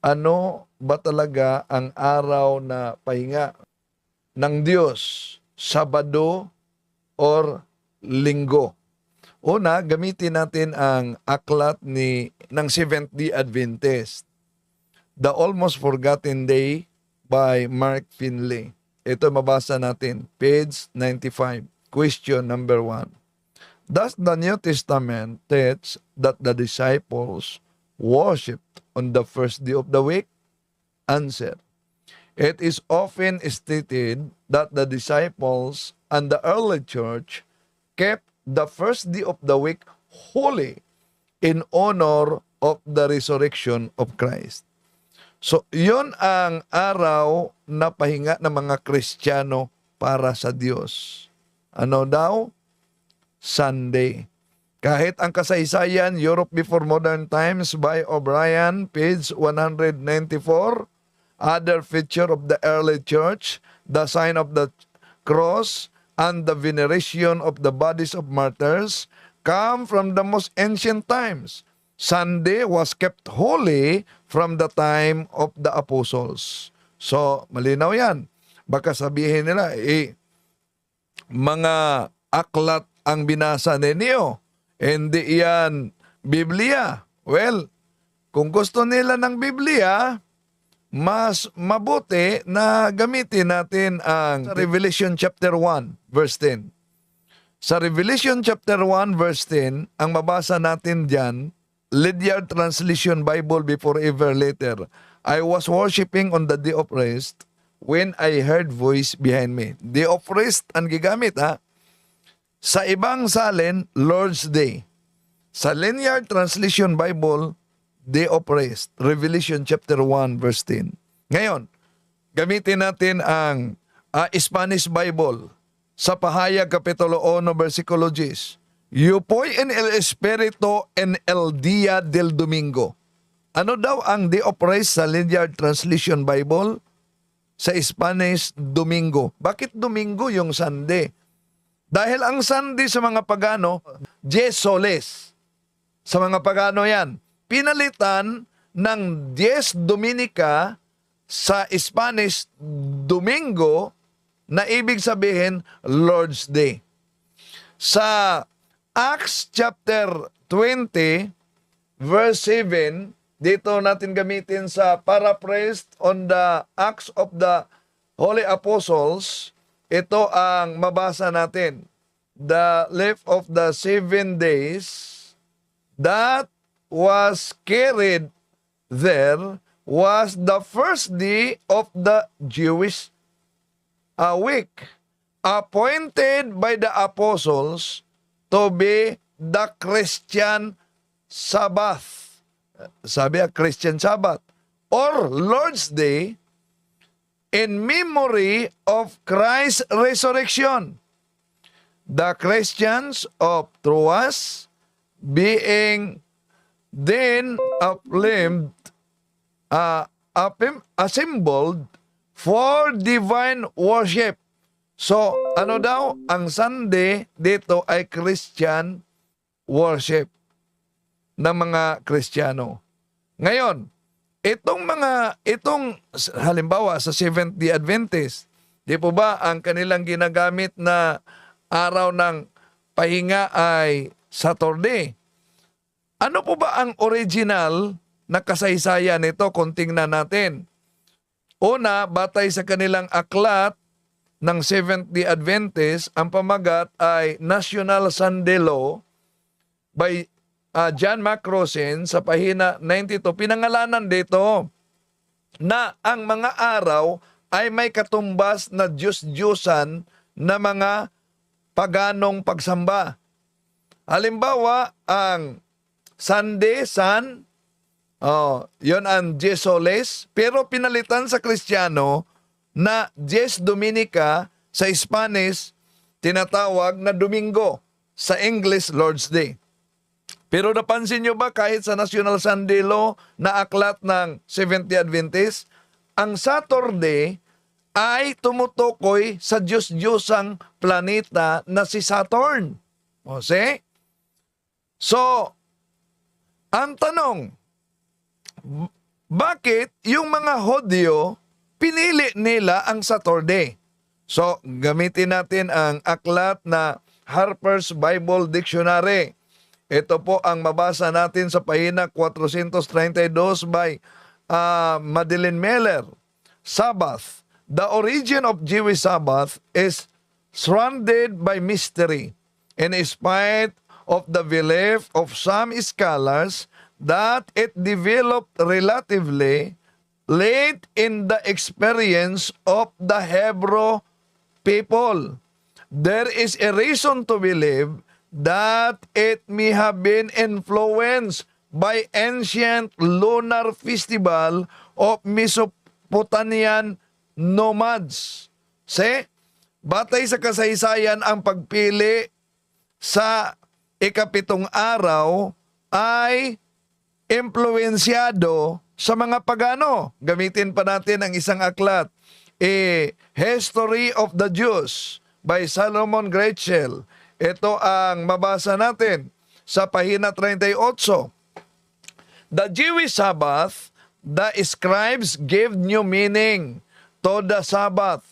ano ba talaga ang araw na pahinga ng Diyos? Sabado or Linggo? Una, gamitin natin ang aklat ng Seventh-day Adventist, The Almost Forgotten Day by Mark Finley. Ito mabasa natin, page 95. Question number 1. Does the New Testament teach that the disciples worshipped on the first day of the week? Answer. It is often stated that the disciples and the early church kept the first day of the week holy in honor of the resurrection of Christ. So, yon ang araw na pahinga ng mga Kristiyano para sa Diyos. Ano daw? Sunday. Kahit ang kasaysayan, Europe Before Modern Times by O'Brien, page 194, other feature of the early church, the sign of the cross, and the veneration of the bodies of martyrs, come from the most ancient times. Sunday was kept holy from the time of the apostles. So, malinaw yan. Baka sabihin nila, mga aklat ang binasa ninyo. Hindi yan Biblia. Well, kung gusto nila ng Biblia, mas mabuti na gamitin natin ang Revelation chapter 1, verse 10. Sa Revelation chapter 1, verse 10, ang mabasa natin dyan, Lydiard Translation Bible Before Ever Later, I was worshiping on the day of rest when I heard voice behind me. Day of rest ang gigamit, ha? Sa ibang salin, Lord's Day. Sa Lydiard Translation Bible, Day of Rest, Revelation chapter 1, verse 10. Ngayon, gamitin natin ang Spanish Bible. Sa Pahayag, Kapitulo 1, versikulo 10. You poy en el espíritu en el día del domingo. Ano daw ang Day of Rest sa Lydiard Translation Bible? Sa Spanish, Domingo. Bakit Domingo yung Sunday? Dahil ang Sunday sa mga pagano, Dies Soles. Sa mga pagano yan. Pinalitan ng Dies Dominica sa Spanish, Domingo, na ibig sabihin, Lord's Day. Sa Acts chapter 20, verse 7, dito natin gamitin sa paraphrase on the Acts of the Holy Apostles. Ito ang mabasa natin. The life of the 7 days that was carried there was the first day of the Jewish week, appointed by the apostles to be the Christian Sabbath. Sabi Christian Sabbath or Lord's Day in memory of Christ's resurrection. The Christians of Troas being then assembled for divine worship. So, ano daw? Ang Sunday dito ay Christian worship ng mga Kristiyano. Ngayon, itong halimbawa sa Seventh-day Adventist, di po ba ang kanilang ginagamit na araw ng pahinga ay Saturday? Ano po ba ang original na kasaysayan nito kung tingnan natin? Una, batay sa kanilang aklat ng Seventh-day Adventist, ang pamagat ay National Sunday Law by John Macrosin sa pahina 92. Pinangalanan dito na ang mga araw ay may katumbas na Diyos-Diyosan na mga paganong pagsamba. Halimbawa, ang Sunday, Sun, yon ang Dies Soles, pero pinalitan sa Kristiyano na Dies Dominica, sa Spanish, tinatawag na Domingo, sa English, Lord's Day. Pero napansin nyo ba kahit sa National Sunday Law na aklat ng Seventh-day Adventist, ang Saturday ay tumutukoy sa Diyos-Diyosang planeta na si Saturn. O, see? So, ang tanong, bakit yung mga Hudyo pinili nila ang Saturday? So, gamitin natin ang aklat na Harper's Bible Dictionary. Ito po ang mabasa natin sa pahina 432 by Madeline Miller. Sabbath. The origin of Jewish Sabbath is surrounded by mystery, in spite of the belief of some scholars that it developed relatively late in the experience of the Hebrew people. There is a reason to believe that it may have been influenced by ancient lunar festival of Mesopotamian nomads. See? Batay sa kasaysayan ang pagpili sa ikapitong araw ay impluensyado sa mga pagano. Gamitin pa natin ang isang aklat, A History of the Jews by Solomon Gretschel. Ito ang mabasa natin sa pahina 38. The Jewish Sabbath, the scribes gave new meaning to the Sabbath.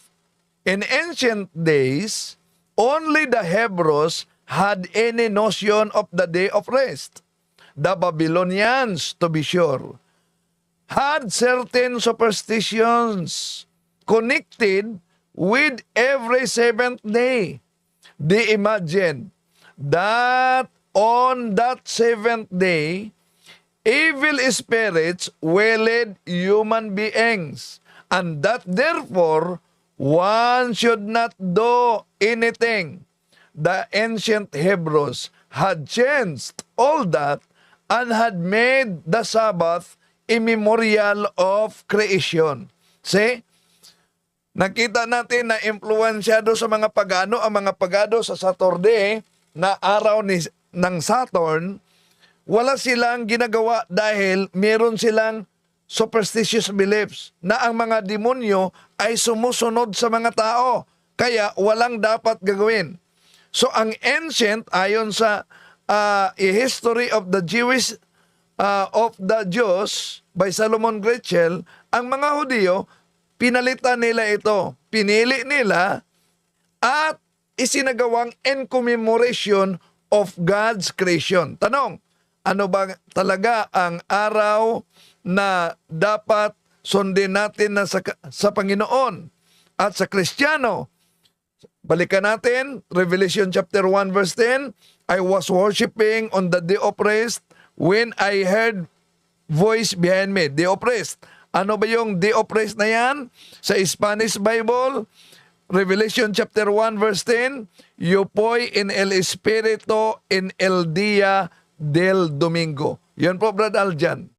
In ancient days, only the Hebrews had any notion of the day of rest. The Babylonians, to be sure, had certain superstitions connected with every seventh day. They imagined that on that seventh day, evil spirits waylaid human beings, and that therefore one should not do anything. The ancient Hebrews had changed all that and had made the Sabbath a memorial of creation. See? Nakita natin na impluensyado sa mga pagano ang mga pagano sa Saturday na araw ng Saturn. Wala silang ginagawa dahil meron silang superstitious beliefs na ang mga demonyo ay sumusunod sa mga tao. Kaya walang dapat gagawin. So ang ancient, ayon sa A History of the Jewish of the Jews by Solomon Gretschel, ang mga Hudyo, pinalitan nila ito. Pinili nila at isinagawang in commemoration of God's creation. Tanong, ano ba talaga ang araw na dapat sundin natin na sa Panginoon at sa Kristiyano? Balikan natin, Revelation chapter 1 verse 10, I was worshiping on the day of rest when I heard voice behind me. Day of rest. Ano ba yung day of rest na yan? Sa Spanish Bible, Revelation chapter 1 verse 10, yo voy en el espíritu en el día del domingo. Yun po, Brad Aljan.